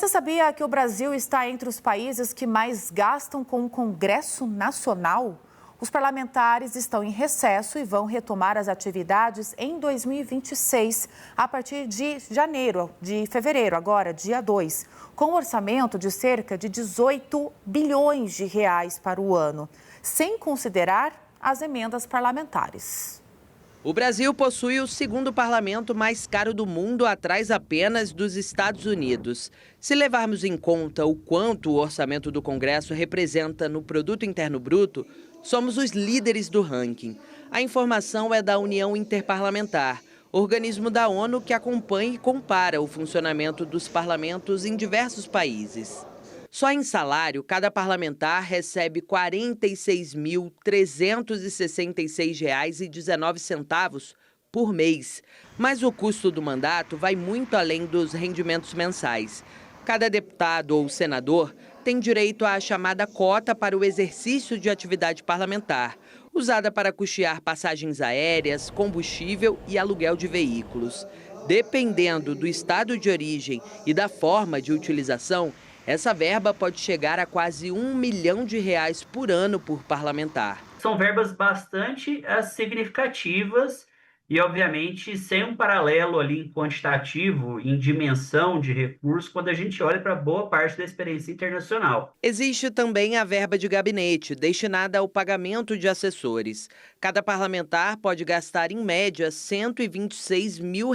sabia que o Brasil está entre os países que mais gastam com o Congresso Nacional? Os parlamentares estão em recesso e vão retomar as atividades em 2026, a partir de fevereiro, agora, dia 2, com um orçamento de cerca de 18 bilhões de reais para o ano, sem considerar as emendas parlamentares. O Brasil possui o segundo parlamento mais caro do mundo, atrás apenas dos Estados Unidos. Se levarmos em conta o quanto o orçamento do Congresso representa no Produto Interno Bruto, somos os líderes do ranking. A informação é da União Interparlamentar, organismo da ONU que acompanha e compara o funcionamento dos parlamentos em diversos países. Só em salário, cada parlamentar recebe R$ 46.366,19 por mês. Mas o custo do mandato vai muito além dos rendimentos mensais. Cada deputado ou senador tem direito à chamada cota para o exercício de atividade parlamentar, usada para custear passagens aéreas, combustível e aluguel de veículos. Dependendo do estado de origem e da forma de utilização, essa verba pode chegar a quase R$ 1 milhão por ano por parlamentar. São verbas bastante significativas e, obviamente, sem um paralelo ali em quantitativo, em dimensão de recursos, quando a gente olha para boa parte da experiência internacional. Existe também a verba de gabinete, destinada ao pagamento de assessores. Cada parlamentar pode gastar, em média, R$ 126 mil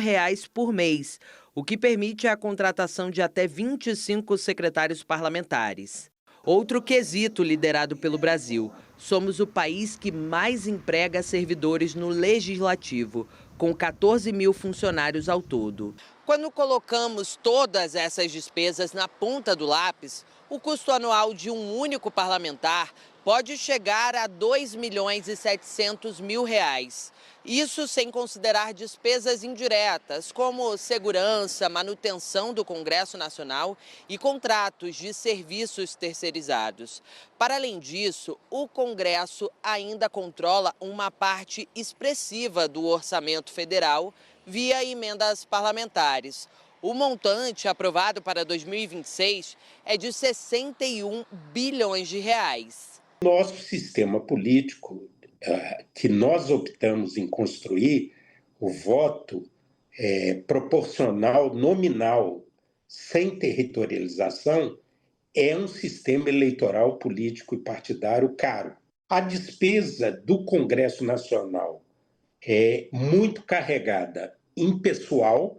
por mês, o que permite a contratação de até 25 secretários parlamentares. Outro quesito liderado pelo Brasil: somos o país que mais emprega servidores no Legislativo, com 14 mil funcionários ao todo. Quando colocamos todas essas despesas na ponta do lápis, o custo anual de um único parlamentar pode chegar a R$ 2.700.000. Isso sem considerar despesas indiretas, como segurança, manutenção do Congresso Nacional e contratos de serviços terceirizados. Para além disso, o Congresso ainda controla uma parte expressiva do orçamento federal via emendas parlamentares. O montante aprovado para 2026 é de 61 bilhões de reais. Nosso sistema político, que nós optamos em construir, o voto proporcional nominal, sem territorialização, é um sistema eleitoral político e partidário caro. A despesa do Congresso Nacional é muito carregada em pessoal,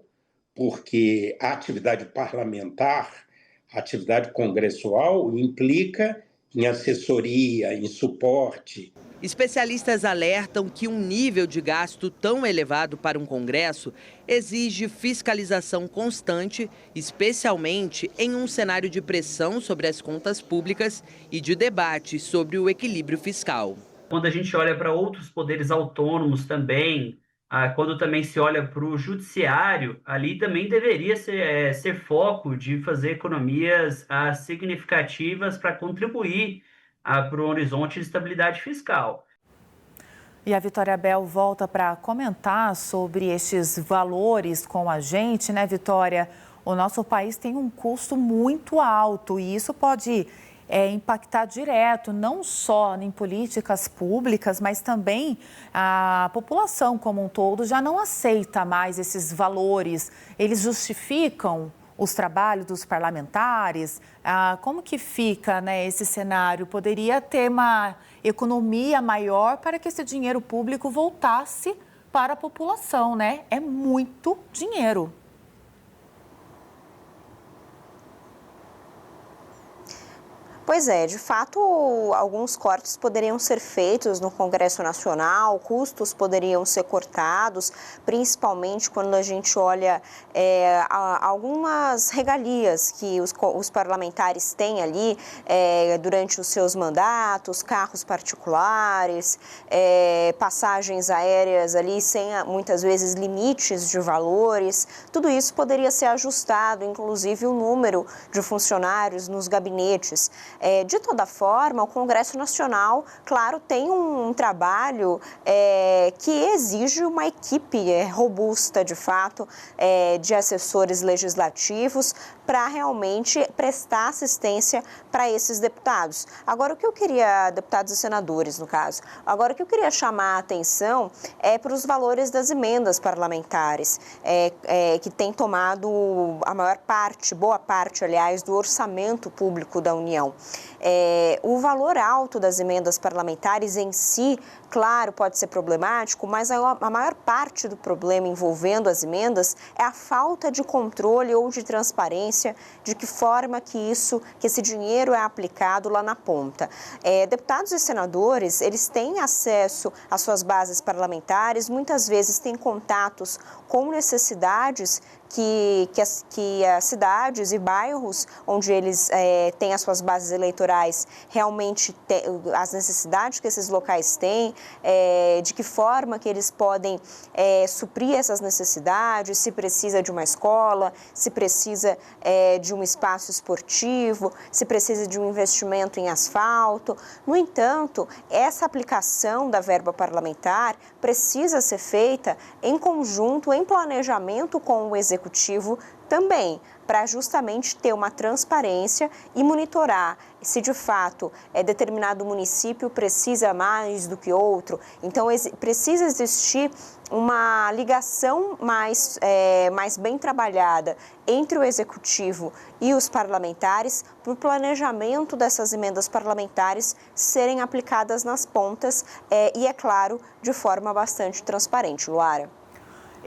porque a atividade parlamentar, a atividade congressual implica em assessoria, em suporte. Especialistas alertam que um nível de gasto tão elevado para um Congresso exige fiscalização constante, especialmente em um cenário de pressão sobre as contas públicas e de debate sobre o equilíbrio fiscal. Quando a gente olha para outros poderes autônomos também, quando também se olha para o judiciário, ali também deveria ser foco de fazer economias significativas para contribuir para o horizonte de estabilidade fiscal. E a Vitória Bel volta para comentar sobre estes valores com a gente, né, Vitória? O nosso país tem um custo muito alto e isso pode impactar direto, não só em políticas públicas, mas também a população como um todo já não aceita mais esses valores. Eles justificam os trabalhos dos parlamentares? Como que fica, né, esse cenário? Poderia ter uma economia maior para que esse dinheiro público voltasse para a população, né? É muito dinheiro. Pois é, de fato, alguns cortes poderiam ser feitos no Congresso Nacional, custos poderiam ser cortados, principalmente quando a gente olha algumas regalias que os parlamentares têm ali durante os seus mandatos, carros particulares, passagens aéreas ali sem muitas vezes limites de valores. Tudo isso poderia ser ajustado, inclusive o número de funcionários nos gabinetes. De toda forma, o Congresso Nacional, claro, tem um trabalho que exige uma equipe robusta, de fato, de assessores legislativos para realmente prestar assistência para esses deputados. Agora, o que eu queria, deputados e senadores, no caso, agora o que eu queria chamar a atenção é para os valores das emendas parlamentares, que tem tomado a maior parte, boa parte, aliás, do orçamento público da União. O valor alto das emendas parlamentares em si, claro, pode ser problemático, mas a maior parte do problema envolvendo as emendas é a falta de controle ou de transparência de que forma que esse dinheiro é aplicado lá na ponta. Deputados e senadores, eles têm acesso às suas bases parlamentares, muitas vezes têm contatos com necessidades que as cidades e bairros onde eles têm as suas bases eleitorais realmente as necessidades que esses locais têm, de que forma que eles podem suprir essas necessidades, se precisa de uma escola, se precisa de um espaço esportivo, se precisa de um investimento em asfalto. No entanto, essa aplicação da verba parlamentar precisa ser feita em conjunto, em planejamento com o Executivo também, para justamente ter uma transparência e monitorar se de fato determinado município precisa mais do que outro. Então, precisa existir uma ligação mais bem trabalhada entre o Executivo e os parlamentares para o planejamento dessas emendas parlamentares serem aplicadas nas pontas e, é claro, de forma bastante transparente. Luara.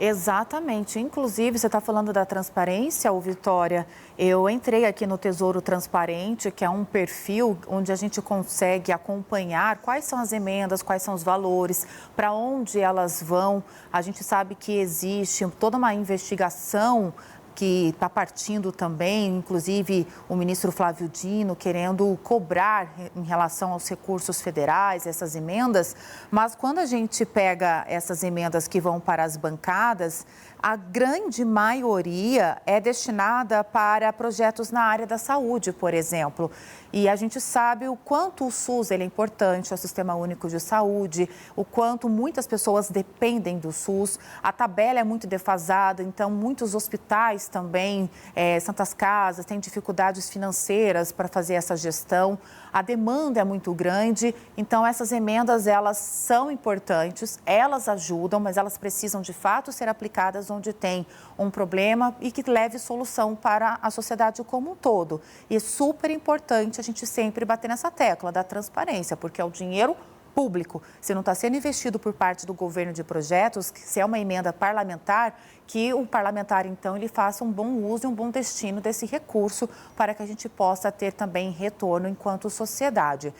Exatamente. Inclusive, você está falando da transparência, Vitória. Eu entrei aqui no Tesouro Transparente, que é um perfil onde a gente consegue acompanhar quais são as emendas, quais são os valores, para onde elas vão. A gente sabe que existe toda uma investigação que está partindo também, inclusive o ministro Flávio Dino querendo cobrar em relação aos recursos federais, essas emendas, mas quando a gente pega essas emendas que vão para as bancadas, a grande maioria é destinada para projetos na área da saúde, por exemplo. E a gente sabe o quanto o SUS ele é importante, é o Sistema Único de Saúde, o quanto muitas pessoas dependem do SUS. A tabela é muito defasada, então muitos hospitais também, santas casas, têm dificuldades financeiras para fazer essa gestão. A demanda é muito grande, então essas emendas, elas são importantes, elas ajudam, mas elas precisam de fato ser aplicadas onde tem um problema e que leve solução para a sociedade como um todo. E é super importante a gente sempre bater nessa tecla da transparência, porque é o dinheiro público. Se não está sendo investido por parte do governo de projetos, se é uma emenda parlamentar, que o parlamentar, então, ele faça um bom uso e um bom destino desse recurso para que a gente possa ter também retorno enquanto sociedade.